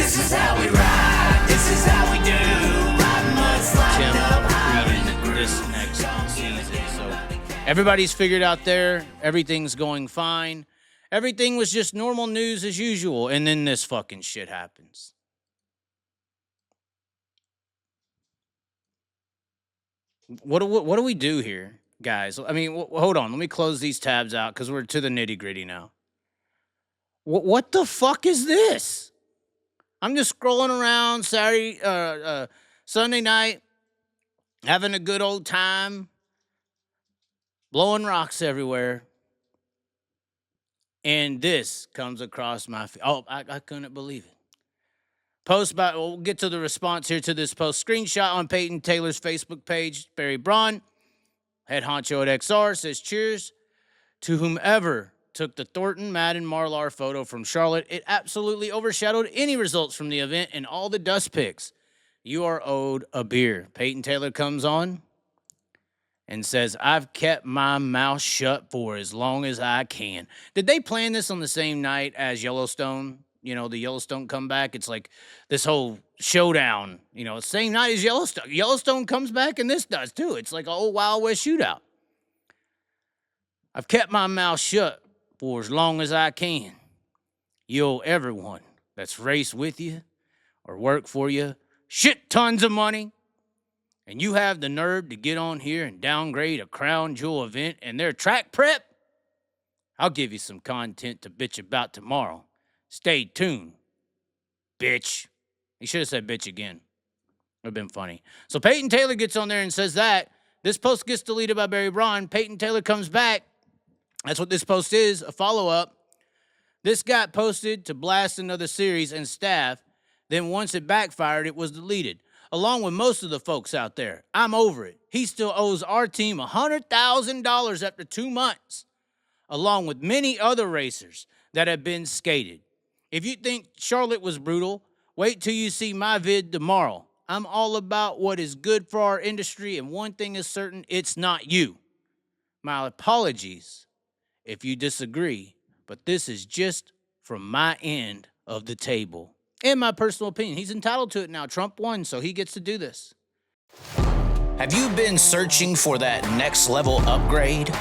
This is how we ride. This is how we do. Ride mud, slide up, reading this next season. So everybody's figured out there. Everything's going fine. Everything was just normal news as usual. And then this fucking shit happens. What do we do here, guys? I mean, hold on. Let me close these tabs out because we're to the nitty gritty now. What the fuck is this? I'm just scrolling around Sunday night, having a good old time, blowing rocks everywhere. And this comes across my feed. Oh, I couldn't believe it. We'll get to the response here to this post. Screenshot on Peyton Taylor's Facebook page. Barry Braun, head honcho at XR, says, cheers to whomever took the Thornton, Madden, Marlar photo from Charlotte. It absolutely overshadowed any results from the event and all the dust picks. You are owed a beer. Peyton Taylor comes on and says, I've kept my mouth shut for as long as I can. Did they plan this on the same night as Yellowstone? You know, the Yellowstone comeback. It's like this whole showdown, you know, same night as Yellowstone. Yellowstone comes back and this does too. It's like a whole Wild West shootout. I've kept my mouth shut for as long as I can. You owe everyone that's raced with you or worked for you shit tons of money. And you have the nerve to get on here and downgrade a crown jewel event and their track prep? I'll give you some content to bitch about tomorrow. Stay tuned, bitch. He should have said bitch again. Would have been funny. So Peyton Taylor gets on there and says that. This post gets deleted by Barry Braun. Peyton Taylor comes back. That's what this post is, a follow-up. This got posted to blast another series and staff. Then once it backfired, it was deleted. Along with most of the folks out there. I'm over it. He still owes our team $100,000 after 2 months. Along with many other racers that have been skated. If you think Charlotte was brutal, wait till you see my vid tomorrow. I'm all about what is good for our industry, and one thing is certain, it's not you. My apologies if you disagree, but this is just from my end of the table. In my personal opinion, he's entitled to it now. Trump won, so he gets to do this. Have you been searching for that next level upgrade?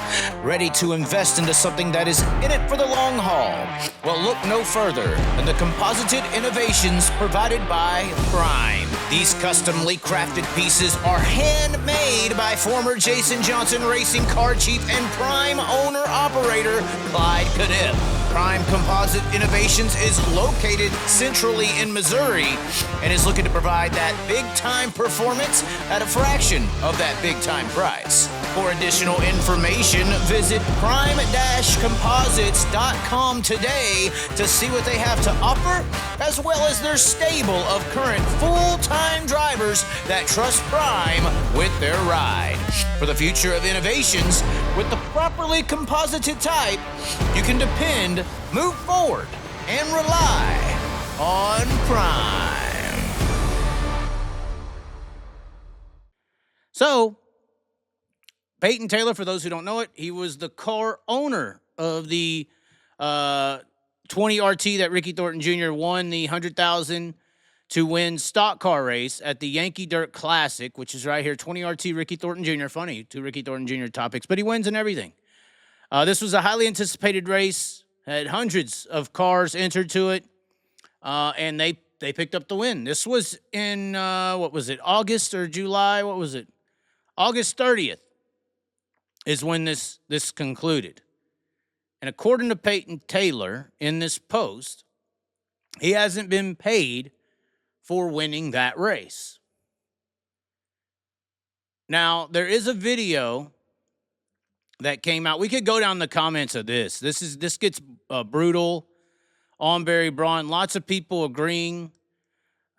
Ready to invest into something that is in it for the long haul? Well, look no further than the composited innovations provided by Prime. These customly crafted pieces are handmade by former Jason Johnson Racing car chief and Prime owner-operator Clyde Caniff. Prime Composite Innovations is located centrally in Missouri and is looking to provide that big-time performance at a fraction of that big-time price. For additional information, visit prime-composites.com today to see what they have to offer, as well as their stable of current full-time drivers that trust Prime with their ride. For the future of innovations, with the properly composited type, you can depend, move forward, and rely on Prime. So, Peyton Taylor, for those who don't know it, he was the car owner of the 20 RT that Ricky Thornton Jr. won the 100,000 to win stock car race at the Yankee Dirt Classic, which is right here, 20 RT Ricky Thornton Jr. Funny, 2 Ricky Thornton Jr. topics, but he wins in everything. This was a highly anticipated race, had hundreds of cars entered to it, and they picked up the win. This was in, August or July? What was it? August 30th is when this concluded. And according to Peyton Taylor in this post, he hasn't been paid for winning that race. Now, there is a video that came out. We could go down the comments of this. This gets brutal on Barry Braun. Lots of people agreeing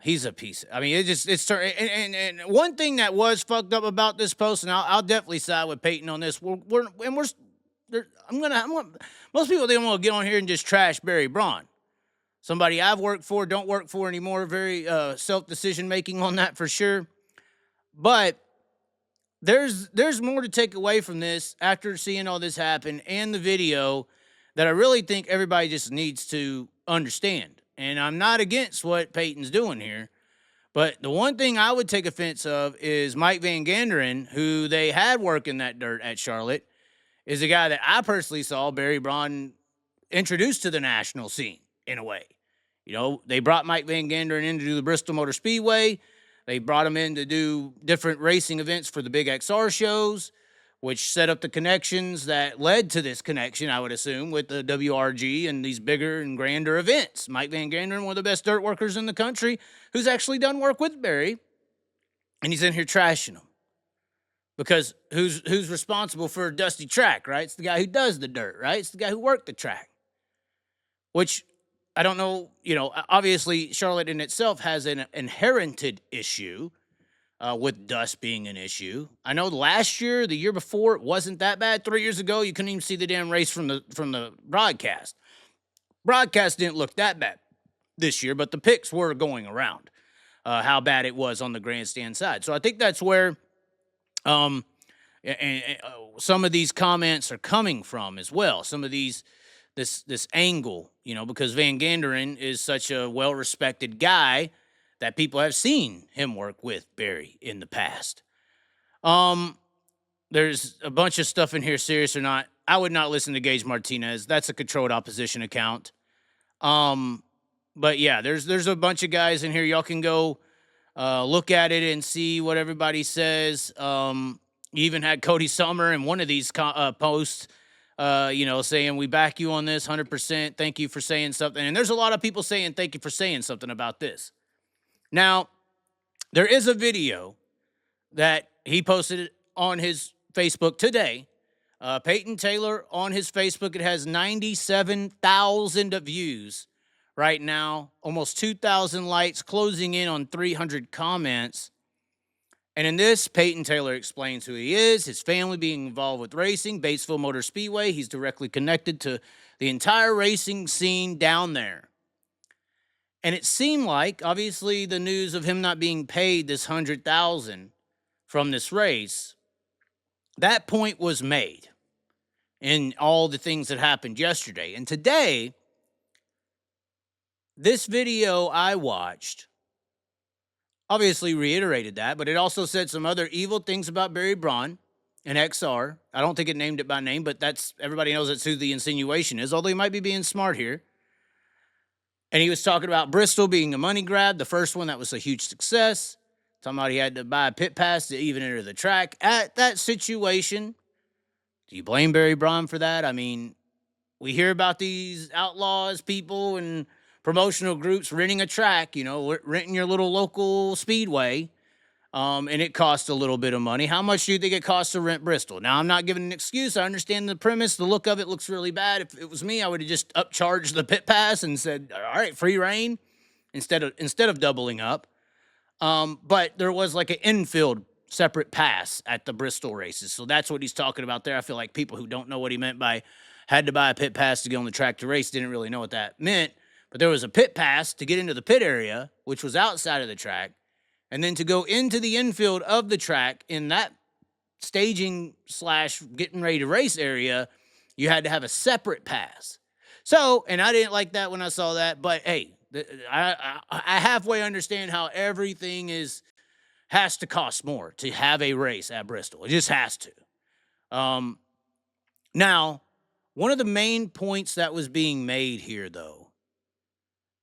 he's a piece. I mean, and one thing that was fucked up about this post, and I'll definitely side with Peyton on this. Most people, they want to get on here and just trash Barry Braun. Somebody I've worked for, don't work for anymore. Very self-decision making on that for sure. But there's more to take away from this after seeing all this happen and the video that I really think everybody just needs to understand. and I'm not against what Peyton's doing here. But the one thing I would take offense of is Mike Van Ganderen, who they had working that dirt at Charlotte, is a guy that I personally saw Barry Braun introduced to the national scene in a way. You know, they brought Mike Van Ganderen in to do the Bristol Motor Speedway. They brought him in to do different racing events for the big XR shows, which set up the connections that led to this connection, I would assume, with the WRG and these bigger and grander events. Mike Van Ganderen, one of the best dirt workers in the country, who's actually done work with Barry, and he's in here trashing him. Because who's responsible for a dusty track, right? It's the guy who does the dirt, right? It's the guy who worked the track. Which, I don't know, you know, obviously Charlotte in itself has an inherited issue with dust being an issue. I know last year, the year before, it wasn't that bad. 3 years ago, you couldn't even see the damn race from the broadcast. Broadcast didn't look that bad this year, but the pics were going around how bad it was on the grandstand side. So I think that's where some of these comments are coming from as well. Some of these this angle, you know, because Van Ganderen is such a well-respected guy that people have seen him work with Barry in the past. There's a bunch of stuff in here, serious or not. I would not listen to Gage Martinez. That's a controlled opposition account. But yeah, there's a bunch of guys in here. Y'all can go look at it and see what everybody says. You even had Cody Summer in one of these posts, you know, saying, we back you on this 100%. Thank you for saying something. And there's a lot of people saying, thank you for saying something about this. Now, there is a video that he posted on his Facebook today. Peyton Taylor on his Facebook. It has 97,000 views right now, almost 2,000 likes, closing in on 300 comments. And in this, Peyton Taylor explains who he is, his family being involved with racing, Batesville Motor Speedway. He's directly connected to the entire racing scene down there. And it seemed like, obviously, the news of him not being paid this $100,000 from this race, that point was made in all the things that happened yesterday. And today, this video I watched obviously reiterated that, but it also said some other evil things about Barry Braun and XR. I don't think it named it by name, but everybody knows that's who the insinuation is, although he might be being smart here. And he was talking about Bristol being a money grab, the first one that was a huge success. Talking about he had to buy a pit pass to even enter the track. At that situation, do you blame Barry Braun for that? I mean, we hear about these outlaws, people, and promotional groups renting a track, you know, renting your little local speedway, and it costs a little bit of money. How much do you think it costs to rent Bristol? Now, I'm not giving an excuse. I understand the premise. The look of it looks really bad. If it was me, I would have just upcharged the pit pass and said, all right, free reign, instead of doubling up. But there was like an infield separate pass at the Bristol races. So that's what he's talking about there. I feel like people who don't know what he meant by had to buy a pit pass to get on the track to race didn't really know what that meant. But there was a pit pass to get into the pit area, which was outside of the track. And then to go into the infield of the track in that staging / getting ready to race area, you had to have a separate pass. So, and I didn't like that when I saw that, but hey, I halfway understand how everything has to cost more to have a race at Bristol. It just has to. Now, one of the main points that was being made here, though,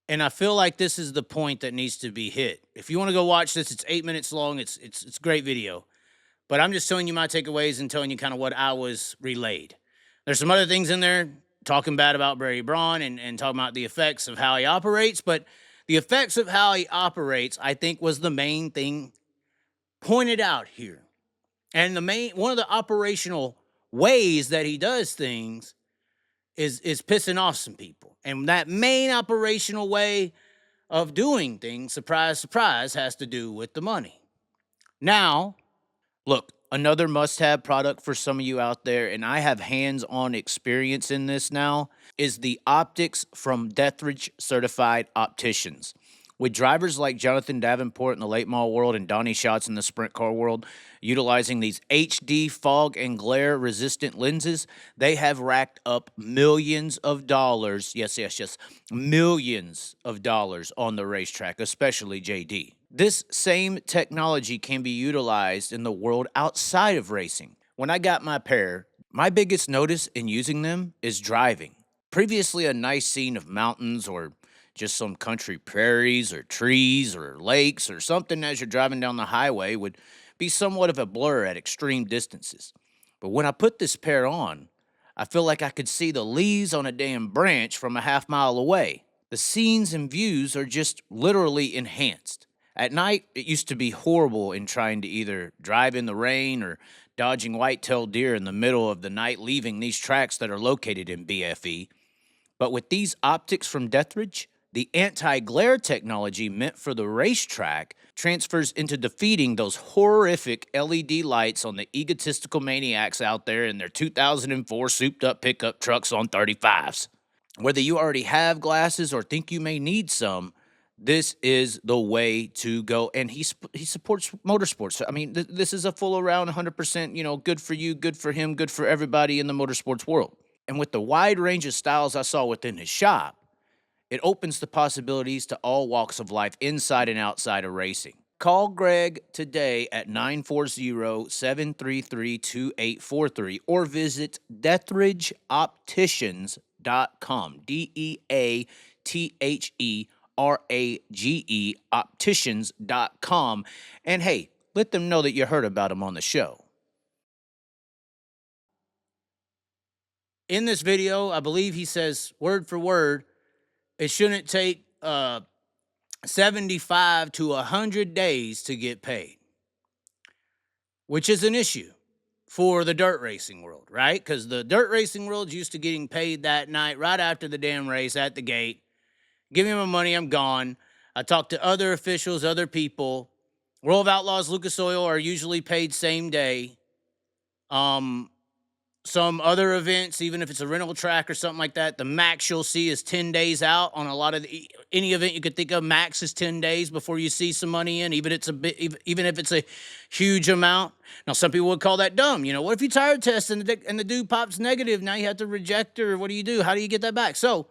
and I feel like this is the point that needs to be hit. If you want to go watch this, it's 8 minutes long. It's a great video. But I'm just telling you my takeaways and telling you kind of what I was relayed. There's some other things in there talking bad about Barry Braun and talking about the effects of how he operates. But the effects of how he operates, I think, was the main thing pointed out here. And one of the operational ways that he does things is pissing off some people. And that main operational way of doing things, surprise, surprise, has to do with the money. Now, look, another must-have product for some of you out there, and I have hands-on experience in this now, is the optics from Deatherage Certified Opticians. With drivers like Jonathan Davenport in the late model world and Donnie Schatz in the sprint car world utilizing these HD fog and glare resistant lenses, they have racked up millions of dollars. Yes, millions of dollars on the racetrack, especially JD. This same technology can be utilized in the world outside of racing. When I got my pair, my biggest notice in using them is driving. Previously, a nice scene of mountains or just some country prairies or trees or lakes or something as you're driving down the highway would be somewhat of a blur at extreme distances. But when I put this pair on, I feel like I could see the leaves on a damn branch from a half mile away. The scenes and views are just literally enhanced. At night, it used to be horrible in trying to either drive in the rain or dodging white-tailed deer in the middle of the night leaving these tracks that are located in BFE. But with these optics from Deatherage, the anti-glare technology meant for the racetrack transfers into defeating those horrific LED lights on the egotistical maniacs out there in their 2004 souped-up pickup trucks on 35s. Whether you already have glasses or think you may need some, this is the way to go. And he supports motorsports. I mean, this is a full around 100%, good for you, good for him, good for everybody in the motorsports world. And with the wide range of styles I saw within his shop, it opens the possibilities to all walks of life inside and outside of racing. Call Greg today at 940-733-2843 or visit DeatherageOpticians.com. DeatherAge Opticians.com. And hey, let them know that you heard about them on the show. In this video, I believe he says, word for word, it shouldn't take 75 to 100 days to get paid, which is an issue for the dirt racing world, right? Because the dirt racing world's used to getting paid that night right after the damn race at the gate. Give me my money, I'm gone. I talked to other officials, other people. World of Outlaws, Lucas Oil are usually paid same day. Some other events, even if it's a rental track or something like that, the max you'll see is 10 days out on a lot of any event you could think of. Max is 10 days before you see some money in, even if it's a huge amount. Now, some people would call that dumb. What if you tire test and the dude pops negative? Now you have to reject it, or what do you do? How do you get that back? So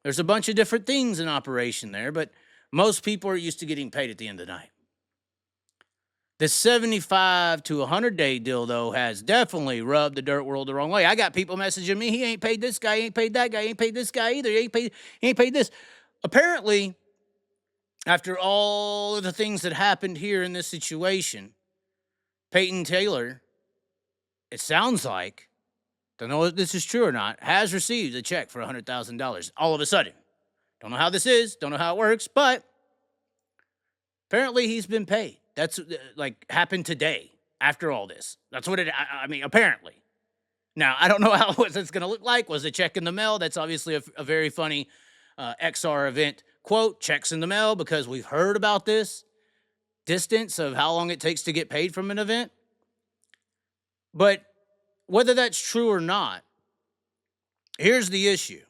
there's a bunch of different things in operation there, but most people are used to getting paid at the end of the night. The 75 to 100-day deal, though, has definitely rubbed the dirt world the wrong way. I got people messaging me, he ain't paid this guy, he ain't paid that guy, he ain't paid this guy either, he ain't paid this. Apparently, after all of the things that happened here in this situation, Peyton Taylor, it sounds like, don't know if this is true or not, has received a check for $100,000 all of a sudden. Don't know how this is, don't know how it works, but apparently he's been paid. That's happened today after all this. That's what I mean, apparently. Now, I don't know what it's going to look like. Was a check in the mail? That's obviously a very funny XR event quote, checks in the mail, because we've heard about this distance of how long it takes to get paid from an event. But whether that's true or not, here's the issue.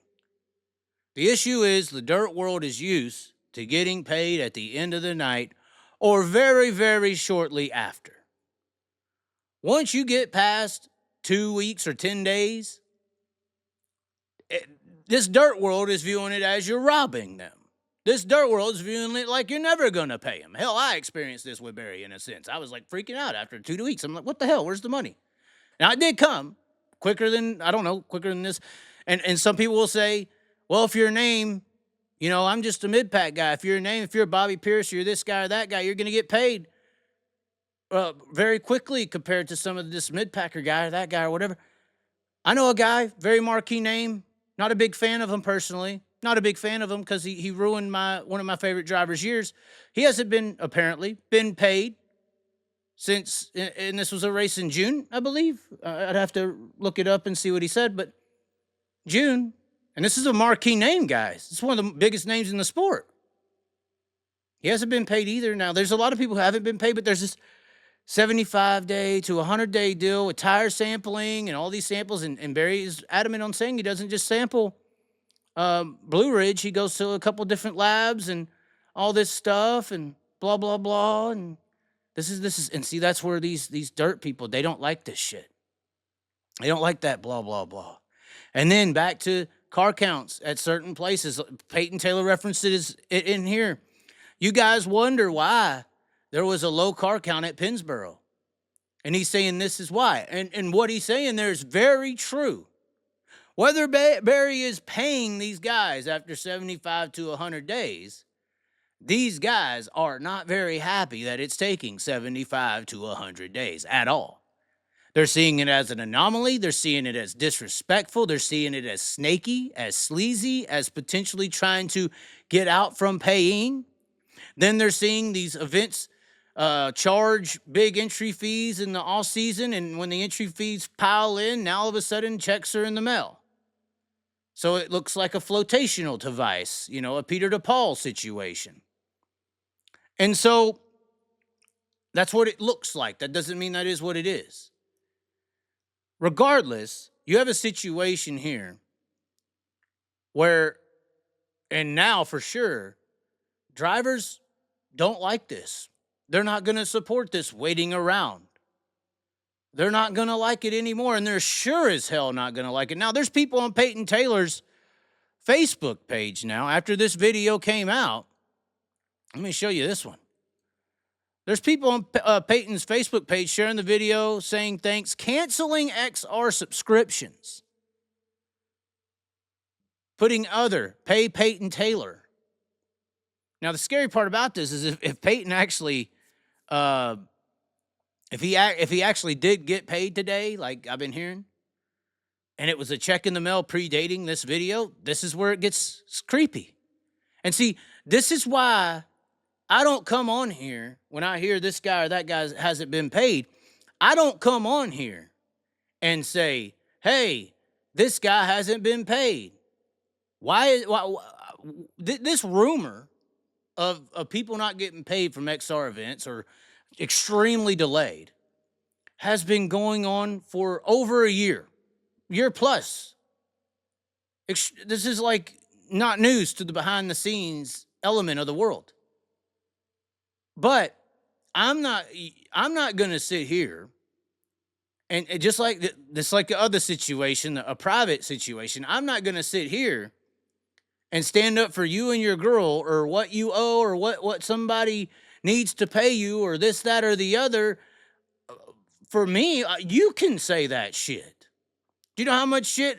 The issue is the dirt world is used to getting paid at the end of the night or very, very shortly after. Once you get past 2 weeks or 10 days, this dirt world is viewing it as you're robbing them. This dirt world is viewing it like you're never going to pay them. Hell, I experienced this with Barry in a sense. I was like freaking out after 2 weeks. I'm like, what the hell? Where's the money? Now, it did come quicker than this. And some people will say, well, if your name, I'm just a mid-pack guy. If you're Bobby Pierce, you're this guy or that guy, you're going to get paid very quickly compared to some of this mid-packer guy or that guy or whatever. I know a guy, very marquee name, not a big fan of him personally. Not a big fan of him because he ruined one of my favorite drivers' years. He hasn't apparently been paid since, and this was a race in June, I believe. I'd have to look it up and see what he said, but June. And this is a marquee name, guys. It's one of the biggest names in the sport. He hasn't been paid either. Now, there's a lot of people who haven't been paid, but there's this 75-day to 100-day deal with tire sampling and all these samples. And Barry is adamant on saying he doesn't just sample Blue Ridge. He goes to a couple different labs and all this stuff and blah, blah, blah. And this is, and see, that's where these dirt people, they don't like this shit. They don't like that blah, blah, blah. And then back to car counts at certain places. Peyton Taylor references it in here. You guys wonder why there was a low car count at Pennsboro. And he's saying this is why. And what he's saying there is very true. Whether Barry is paying these guys after 75 to 100 days, these guys are not very happy that it's taking 75 to 100 days at all. They're seeing it as an anomaly. They're seeing it as disrespectful. They're seeing it as snaky, as sleazy, as potentially trying to get out from paying. Then they're seeing these events charge big entry fees in the off season, and when the entry fees pile in, now all of a sudden checks are in the mail. So it looks like a flotational device, you know, a Peter DePaul situation. And so that's what it looks like. That doesn't mean that is what it is. Regardless, you have a situation here where, and now for sure, drivers don't like this. They're not going to support this waiting around. They're not going to like it anymore, and they're sure as hell not going to like it. Now, there's people on Peyton Taylor's Facebook page now, after this video came out. Let me show you this one. There's people on Peyton's Facebook page sharing the video saying thanks, canceling XR subscriptions. Putting other, pay Peyton Taylor. Now, the scary part about this is if Peyton actually, if he actually did get paid today, like I've been hearing, and it was a check in the mail predating this video, this is where it gets creepy. And see, this is why I don't come on here when I hear this guy or that guy hasn't been paid. I don't come on here and say, hey, this guy hasn't been paid. Why this rumor of people not getting paid from XR events or extremely delayed has been going on for over a year plus. This is like not news to the behind the scenes element of the world. But I'm not going to sit here and just like the other situation, a private situation, I'm not going to sit here and stand up for you and your girl or what you owe or what somebody needs to pay you or this, that, or the other. For me, you can say that shit. Do you know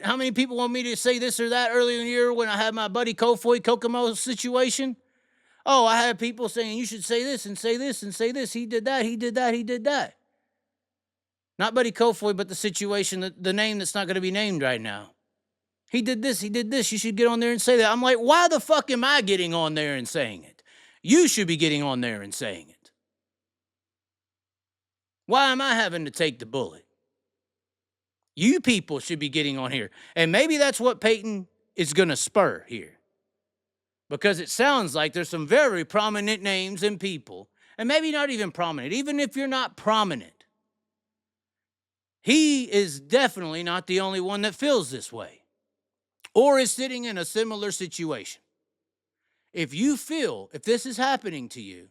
how many people want me to say this or that earlier in the year when I had my buddy Kokomo situation? Oh, I had people saying you should say this and say this and say this. He did that, he did that, he did that. Not Buddy Kofoy, but the situation, the name that's not going to be named right now. He did this, you should get on there and say that. I'm like, why the fuck am I getting on there and saying it? You should be getting on there and saying it. Why am I having to take the bullet? You people should be getting on here. And maybe that's what Peyton is going to spur here. Because it sounds like there's some very prominent names and people, and maybe not even prominent, even if you're not prominent. He is definitely not the only one that feels this way or is sitting in a similar situation. If you feel, if this is happening to you,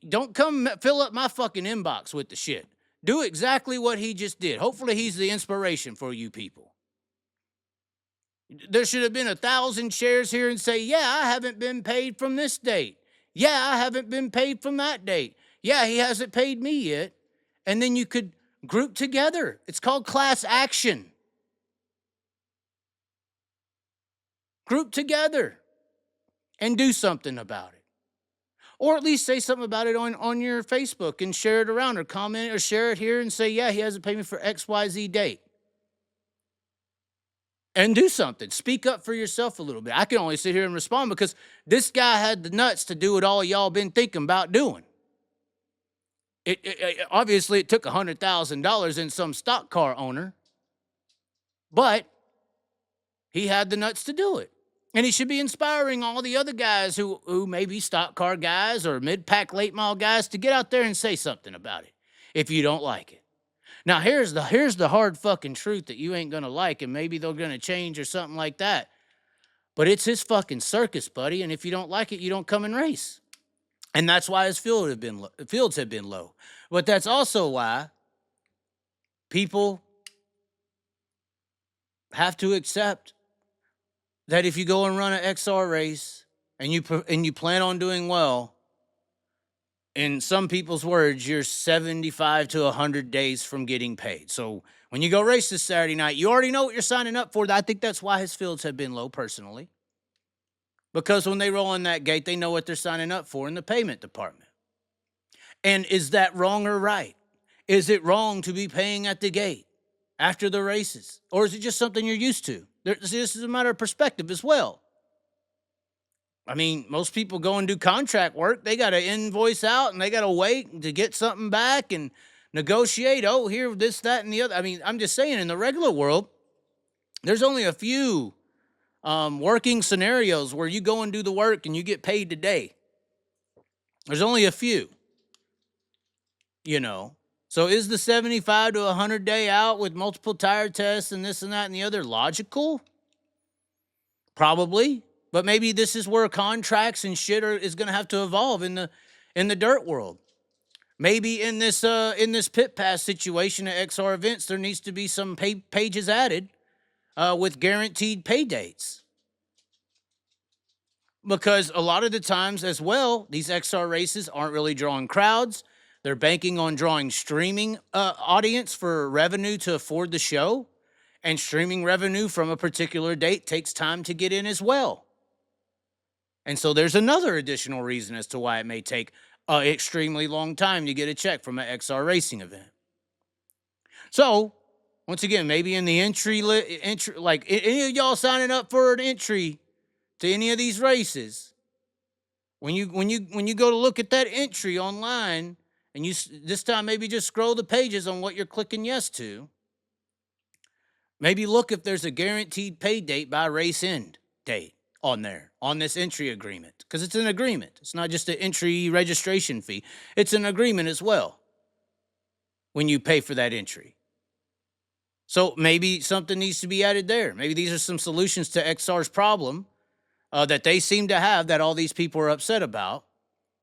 don't come fill up my fucking inbox with the shit. Do exactly what he just did. Hopefully he's the inspiration for you people. There should have been 1,000 shares here and say, yeah, I haven't been paid from this date. Yeah, I haven't been paid from that date. Yeah, he hasn't paid me yet. And then you could group together. It's called class action. Group together and do something about it. Or at least say something about it on your Facebook and share it around or comment or share it here and say, yeah, he hasn't paid me for XYZ date. And do something. Speak up for yourself a little bit. I can only sit here and respond because this guy had the nuts to do what all y'all been thinking about doing. Obviously, it took $100,000 in some stock car owner, but he had the nuts to do it. And he should be inspiring all the other guys who may be stock car guys or mid-pack late mile guys to get out there and say something about it if you don't like it. Now, here's the hard fucking truth that you ain't going to like, and maybe they're going to change or something like that. But it's his fucking circus, buddy. And if you don't like it, you don't come and race. And that's why his fields have been low. But that's also why people have to accept that if you go and run an XR race and you plan on doing well, in some people's words, you're 75 to 100 days from getting paid. So when you go race this Saturday night, you already know what you're signing up for. I think that's why his fields have been low personally. Because when they roll in that gate, they know what they're signing up for in the payment department. And is that wrong or right? Is it wrong to be paying at the gate after the races? Or is it just something you're used to? This is a matter of perspective as well. I mean, most people go and do contract work. They got to invoice out and they got to wait to get something back and negotiate. Oh, here, this, that, and the other. I mean, I'm just saying in the regular world, there's only a few working scenarios where you go and do the work and you get paid today. There's only a few, you know. So is the 75 to 100 day out with multiple tire tests and this and that and the other logical? Probably. But maybe this is where contracts and shit is going to have to evolve in the dirt world. Maybe in this pit pass situation at XR events, there needs to be some pages added with guaranteed pay dates. Because a lot of the times as well, these XR races aren't really drawing crowds. They're banking on drawing streaming audience for revenue to afford the show. And streaming revenue from a particular date takes time to get in as well. And so there's another additional reason as to why it may take an extremely long time to get a check from an XR racing event. So, once again, maybe in the entry, like any of y'all signing up for an entry to any of these races, when you go to look at that entry online, and you this time maybe just scroll the pages on what you're clicking yes to. Maybe look if there's a guaranteed pay date by race end date on there, on this entry agreement. Because it's an agreement. It's not just an entry registration fee. It's an agreement as well when you pay for that entry. So maybe something needs to be added there. Maybe these are some solutions to XR's problem that they seem to have that all these people are upset about.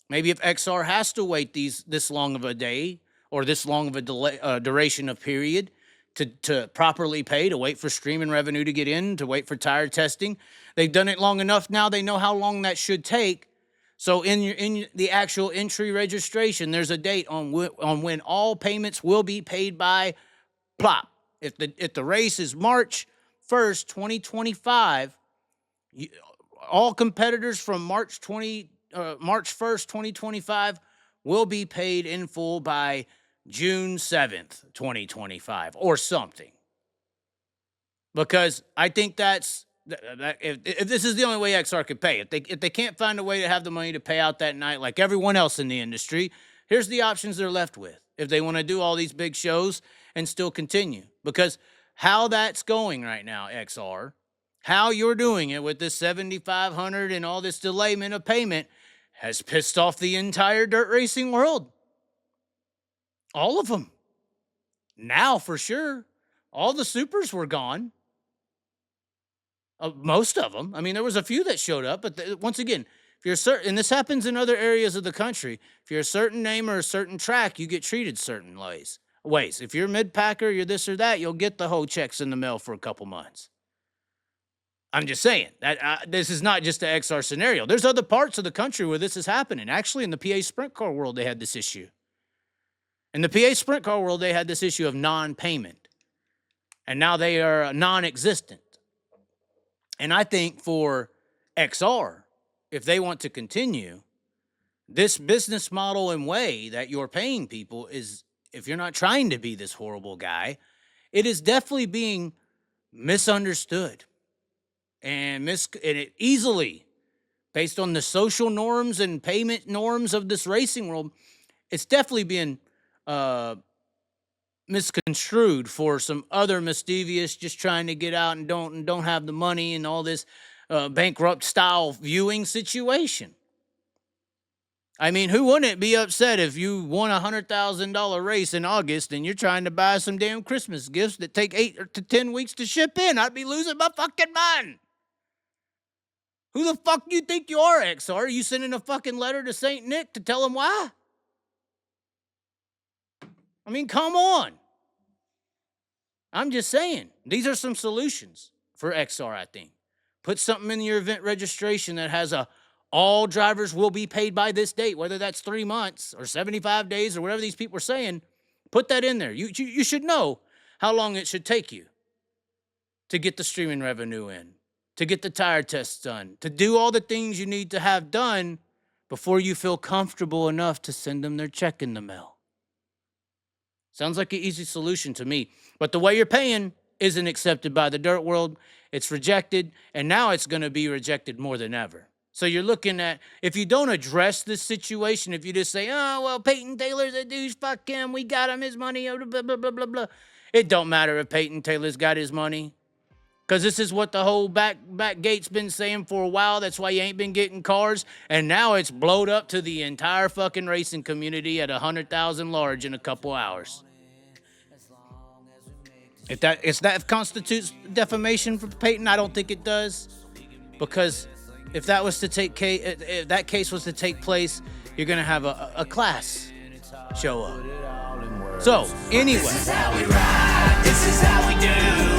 Maybe if XR has to wait this long of a day or this long of a duration of period to properly pay, to wait for streaming revenue to get in, to wait for tire testing. They've done it long enough now. They know how long that should take. So in the actual entry registration, there's a date on when all payments will be paid by plop. If the race is March 1st, 2025, all competitors from March 1st, 2025 will be paid in full by June 7th, 2025 or something. Because I think that's if this is the only way XR could pay. If they can't find a way to have the money to pay out that night like everyone else in the industry, here's the options they're left with. If they want to do all these big shows and still continue. Because how that's going right now, XR, how you're doing it with this 7,500 and all this delayment of payment has pissed off the entire dirt racing world. All of them. Now, for sure. All the supers were gone. Most of them. I mean, there was a few that showed up, but once again, if you're certain, and this happens in other areas of the country, if you're a certain name or a certain track, you get treated certain ways. If you're mid-packer, you're this or that, you'll get the whole checks in the mail for a couple months. I'm just saying that this is not just the XR scenario. There's other parts of the country where this is happening. Actually, in the PA Sprint Car world, they had this issue. In the PA Sprint Car world, they had this issue of non-payment. And now they are non-existent. And I think for XR, if they want to continue, this business model and way that you're paying people is, if you're not trying to be this horrible guy, it is definitely being misunderstood. And it easily, based on the social norms and payment norms of this racing world, it's definitely being misconstrued for some other mischievous, just trying to get out and don't have the money and all this bankrupt style viewing situation. I mean, who wouldn't be upset if you won a $100,000 race in August and you're trying to buy some damn Christmas gifts that take 8 to 10 weeks to ship in? I'd be losing my fucking mind. Who the fuck do you think you are, XR? Are you sending a fucking letter to St. Nick to tell him why? I mean, come on. I'm just saying, these are some solutions for XR, I think. Put something in your event registration that has all drivers will be paid by this date, whether that's 3 months or 75 days or whatever these people are saying. Put that in there. You should know how long it should take you to get the streaming revenue in, to get the tire tests done, to do all the things you need to have done before you feel comfortable enough to send them their check in the mail. Sounds like an easy solution to me. But the way you're paying isn't accepted by the dirt world. It's rejected, and now it's going to be rejected more than ever. So you're looking at, if you don't address this situation, if you just say, oh, well, Peyton Taylor's a douche, fuck him, we got him his money, blah, blah, blah, blah, blah. It don't matter if Peyton Taylor's got his money. Because this is what the whole back gate's been saying for a while. That's why you ain't been getting cars. And now it's blowed up to the entire fucking racing community at 100,000 large in a couple hours. If that constitutes defamation for Peyton, I don't think it does. Because if that was to if that case was to take place, you're gonna have a class show up. So anyway, this is how we ride. This is how we do.